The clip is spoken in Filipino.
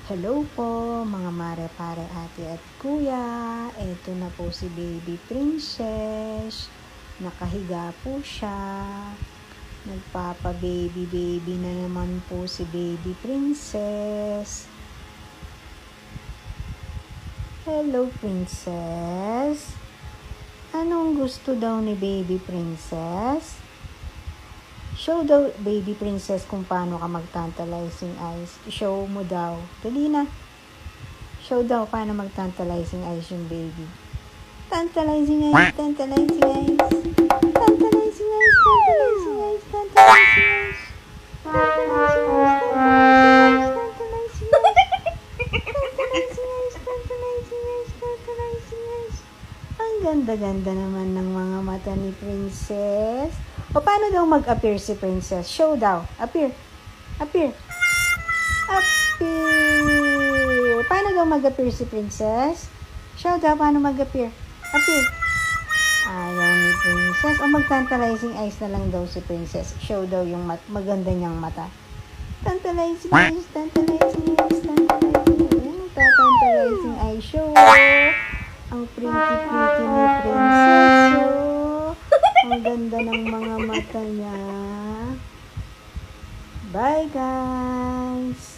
Hello po mga mare, pare, ate at kuya. Ito na po si Baby Princess. Nakahiga po siya. Nagpapa-baby na naman po si Baby Princess. Hello Princess. Anong gusto daw ni Baby Princess? Show daw, Baby Princess, kung paano ka mag-tantalizing eyes. Show mo daw. Dali na. Show daw paano mag-tantalizing eyes yung baby. Tantalizing eyes, tantalizing eyes. Tantalizing eyes, tantalizing eyes, tantalizing eyes. Tantalizing eyes, tantalizing eyes. Tantalizing eyes, tantalizing eyes, tantalizing eyes. Ang ganda-ganda naman ng mga mata ni Princess. O paano daw mag-appear si Princess? Show daw. Appear. Appear. Appear. Paano daw mag-appear si Princess? Show daw paano mag-appear. Appear. Ayaw ni Princess. O mag-tantalizing eyes na lang daw si Princess. Show daw yung maganda niyang mata. Tantalizing eyes, tantalizing eyes, tantalizing eyes. Tantalizing eyes. Show. Ang pretty ni Princess. Ang ganda ng mga mata niya. Bye guys!